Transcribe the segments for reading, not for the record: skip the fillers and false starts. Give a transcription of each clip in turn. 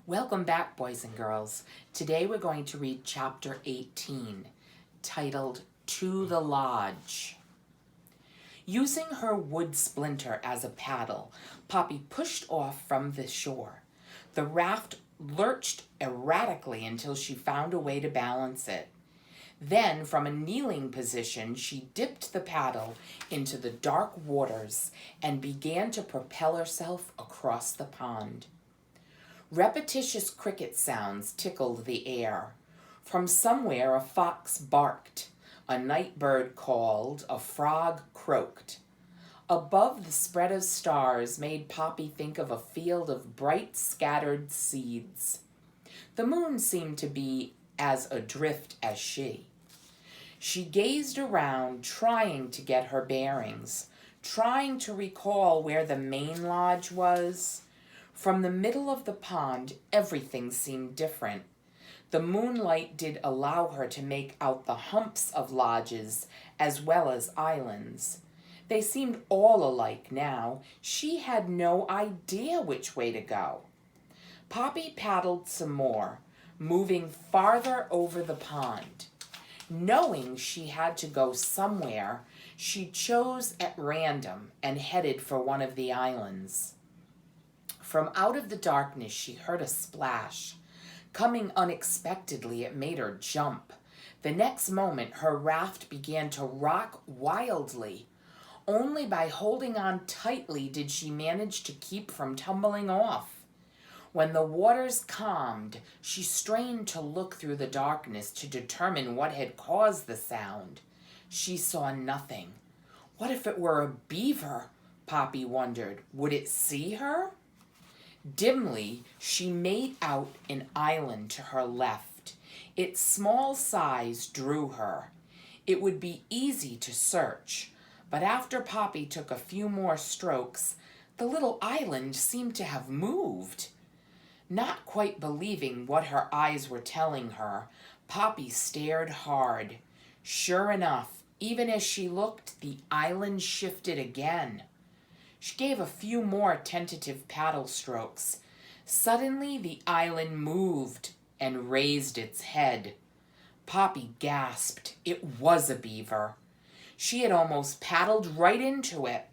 Welcome back, boys and girls. Today we're going to read chapter 18, titled To the Lodge. Using her wood splinter as a paddle, Poppy pushed off from the shore. The raft lurched erratically until she found a way to balance it. Then, from a kneeling position, she dipped the paddle into the dark waters and began to propel herself across the pond. Repetitious cricket sounds tickled the air. From somewhere a fox barked, a night bird called, a frog croaked. Above the spread of stars made Poppy think of a field of bright scattered seeds. The moon seemed to be as adrift as she. She gazed around, trying to get her bearings, trying to recall where the main lodge was. From the middle of the pond, everything seemed different. The moonlight did allow her to make out the humps of lodges as well as islands. They seemed all alike now. She had no idea which way to go. Poppy paddled some more, moving farther over the pond. Knowing she had to go somewhere, she chose at random and headed for one of the islands. From out of the darkness she heard a splash. Coming unexpectedly, it made her jump. The next moment, her raft began to rock wildly. Only by holding on tightly did she manage to keep from tumbling off. When the waters calmed, she strained to look through the darkness to determine what had caused the sound. She saw nothing. What if it were a beaver? Poppy wondered. Would it see her? Dimly, she made out an island to her left. Its small size drew her. It would be easy to search, but after Poppy took a few more strokes, the little island seemed to have moved. Not quite believing what her eyes were telling her, Poppy stared hard. Sure enough, even as she looked, the island shifted again. She gave a few more tentative paddle strokes. Suddenly, the island moved and raised its head. Poppy gasped. It was a beaver. She had almost paddled right into it.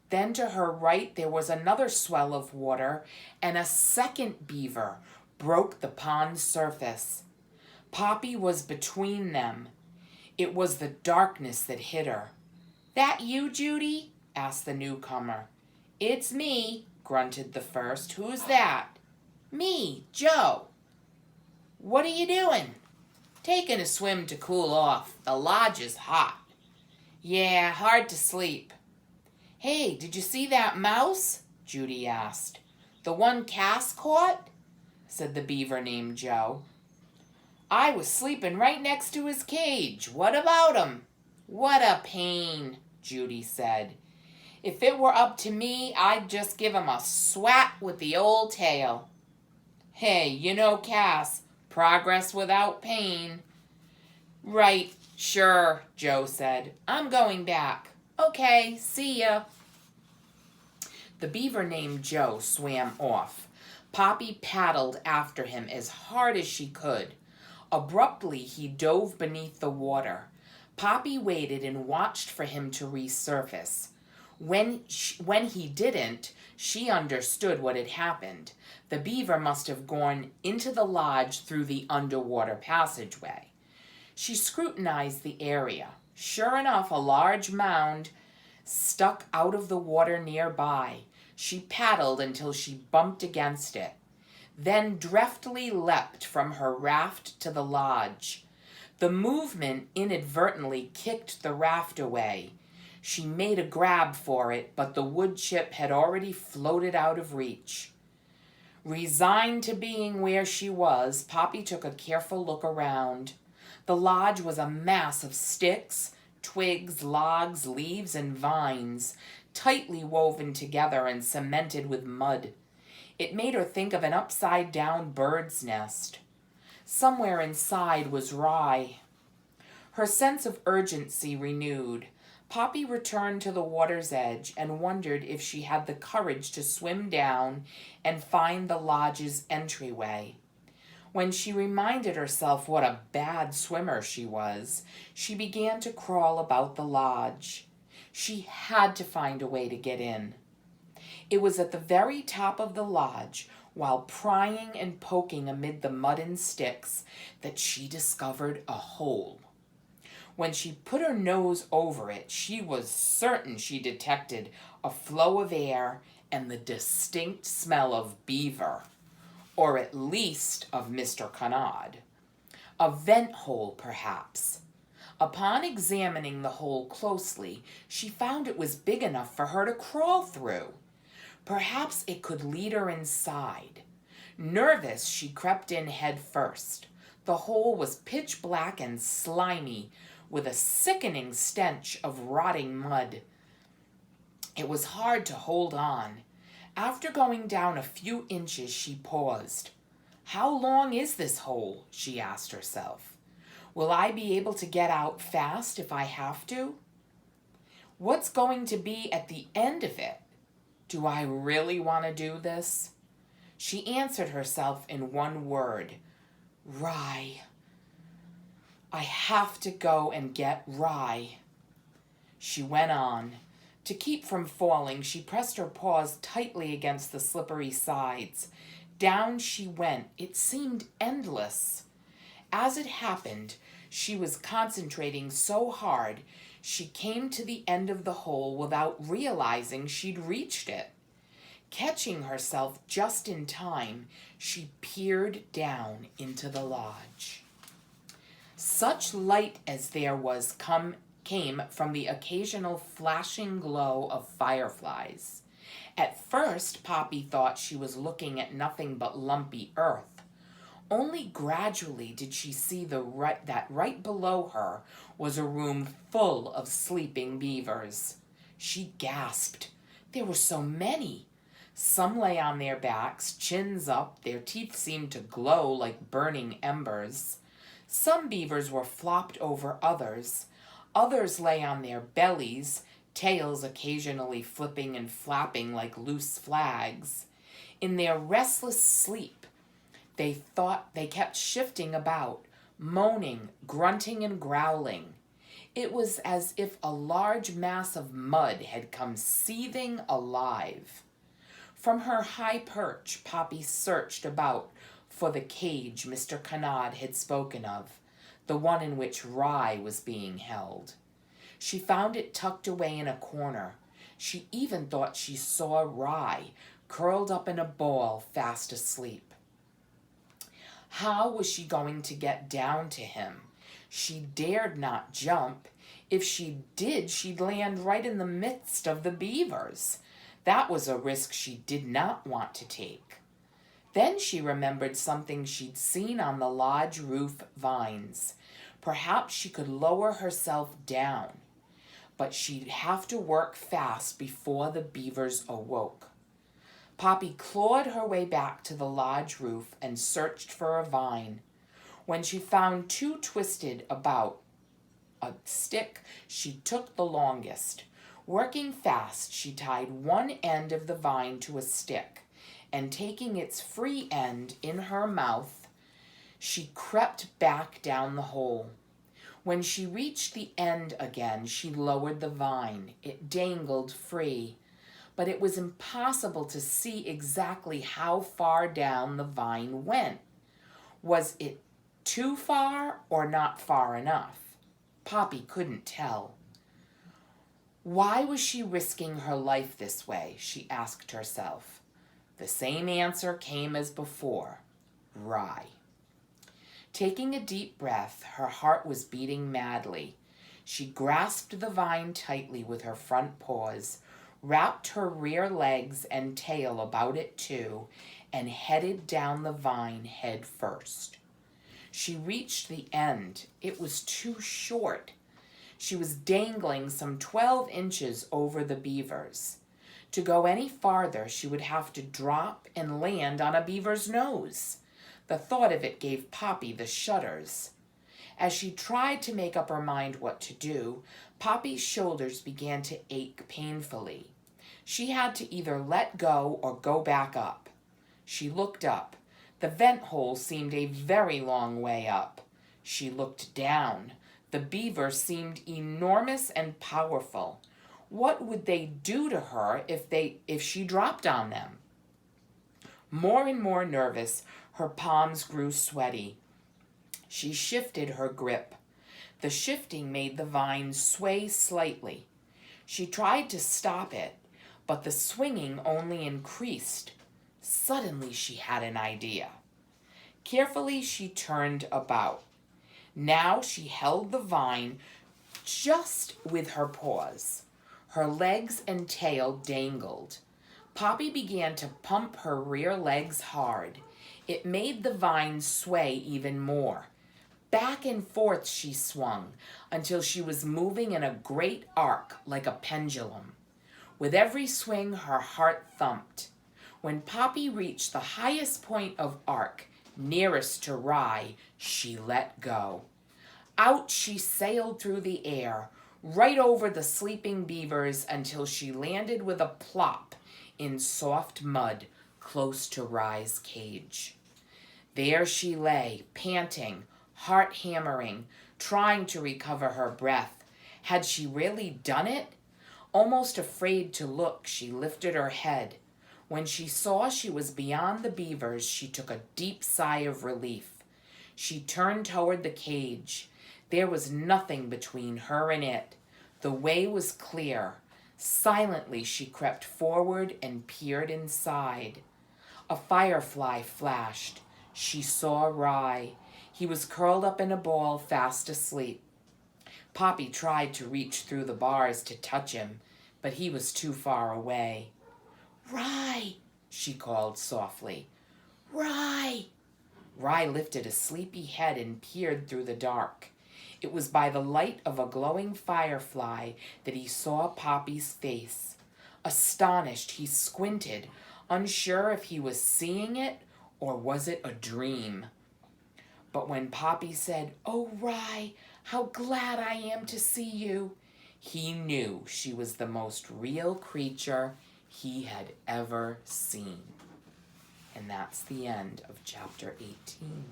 Then to her right there was another swell of water, and a second beaver broke the pond's surface. Poppy was between them. It was the darkness that hit her. "That you, Judy?" asked the newcomer. "It's me," grunted the first. "Who's that?" "Me, Joe." "What are you doing?" "Taking a swim to cool off. The lodge is hot." "Yeah, hard to sleep." "Hey, did you see that mouse?" Judy asked. "The one Cass caught?" said the beaver named Joe. "I was sleeping right next to his cage. What about him?" "What a pain," Judy said. "If it were up to me, I'd just give him a swat with the old tail." "Hey, you know Cass, progress without pain." "Right, sure," Joe said. "I'm going back." "Okay, see ya." The beaver named Joe swam off. Poppy paddled after him as hard as she could. Abruptly, he dove beneath the water. Poppy waited and watched for him to resurface. When he didn't, she understood what had happened. The beaver must have gone into the lodge through the underwater passageway. She scrutinized the area. Sure enough, a large mound stuck out of the water nearby. She paddled until she bumped against it, then deftly leapt from her raft to the lodge. The movement inadvertently kicked the raft away. She made a grab for it, but the wood chip had already floated out of reach. Resigned to being where she was, Poppy took a careful look around. The lodge was a mass of sticks, twigs, logs, leaves, and vines, tightly woven together and cemented with mud. It made her think of an upside-down bird's nest. Somewhere inside was rye. Her sense of urgency renewed. Poppy returned to the water's edge and wondered if she had the courage to swim down and find the lodge's entryway. When she reminded herself what a bad swimmer she was, she began to crawl about the lodge. She had to find a way to get in. It was at the very top of the lodge, while prying and poking amid the mud and sticks, that she discovered a hole. When she put her nose over it, she was certain she detected a flow of air and the distinct smell of beaver, or at least of Mr. Conrad. A vent hole, perhaps. Upon examining the hole closely, she found it was big enough for her to crawl through. Perhaps it could lead her inside. Nervous, she crept in head first. The hole was pitch black and slimy, with a sickening stench of rotting mud. It was hard to hold on. After going down a few inches, she paused. "How long is this hole?" she asked herself. "Will I be able to get out fast if I have to? What's going to be at the end of it? Do I really want to do this?" She answered herself in one word: Rye. I have to go and get Rye. She went on. To keep from falling, she pressed her paws tightly against the slippery sides. Down she went. It seemed endless. As it happened, she was concentrating so hard, she came to the end of the hole without realizing she'd reached it. Catching herself just in time, she peered down into the lodge. Such light as there was came from the occasional flashing glow of fireflies. At first, Poppy thought she was looking at nothing but lumpy earth. Only gradually did she see that right below her was a room full of sleeping beavers. She gasped. There were so many. Some lay on their backs, chins up. Their teeth seemed to glow like burning embers. Some beavers were flopped over others. Others lay on their bellies, tails occasionally flipping and flapping like loose flags. In their restless sleep, they kept shifting about, moaning, grunting, and growling. It was as if a large mass of mud had come seething alive. From her high perch, Poppy searched about for the cage Mr. Conrad had spoken of, the one in which Rye was being held. She found it tucked away in a corner. She even thought she saw Rye curled up in a ball, fast asleep. How was she going to get down to him? She dared not jump. If she did, she'd land right in the midst of the beavers. That was a risk she did not want to take. Then she remembered something she'd seen on the lodge roof vines. Perhaps she could lower herself down, but she'd have to work fast before the beavers awoke. Poppy clawed her way back to the lodge roof and searched for a vine. When she found two twisted about a stick, she took the longest. Working fast, she tied one end of the vine to a stick, and taking its free end in her mouth, she crept back down the hole. When she reached the end again, she lowered the vine. It dangled free, but it was impossible to see exactly how far down the vine went. Was it too far or not far enough? Poppy couldn't tell. Why was she risking her life this way? She asked herself. The same answer came as before: Rye. Taking a deep breath, her heart was beating madly. She grasped the vine tightly with her front paws, wrapped her rear legs and tail about it too, and headed down the vine head first. She reached the end. It was too short. She was dangling some 12 inches over the beavers. To go any farther, she would have to drop and land on a beaver's nose. The thought of it gave Poppy the shudders. As she tried to make up her mind what to do, Poppy's shoulders began to ache painfully. She had to either let go or go back up. She looked up. The vent hole seemed a very long way up. She looked down. The beaver seemed enormous and powerful. What would they do to her if she dropped on them? More and more nervous, her palms grew sweaty. She shifted her grip. The shifting made the vine sway slightly. She tried to stop it, but the swinging only increased. Suddenly she had an idea. Carefully she turned about. Now she held the vine just with her paws. Her legs and tail dangled. Poppy began to pump her rear legs hard. It made the vine sway even more. Back and forth she swung until she was moving in a great arc like a pendulum. With every swing, her heart thumped. When Poppy reached the highest point of arc, nearest to Rye, she let go. Out she sailed through the air, right over the sleeping beavers until she landed with a plop in soft mud close to Rye's cage. There she lay, panting, heart hammering, trying to recover her breath. Had she really done it? Almost afraid to look, she lifted her head. When she saw she was beyond the beavers, she took a deep sigh of relief. She turned toward the cage. There was nothing between her and it. The way was clear. Silently she crept forward and peered inside. A firefly flashed. She saw Rye. He was curled up in a ball, fast asleep. Poppy tried to reach through the bars to touch him, but he was too far away. "Rye," she called softly. "Rye." Rye lifted a sleepy head and peered through the dark. It was by the light of a glowing firefly that he saw Poppy's face. Astonished, he squinted, unsure if he was seeing it or was it a dream. But when Poppy said, "Oh, Rye, how glad I am to see you," he knew she was the most real creature he had ever seen. And that's the end of chapter 18.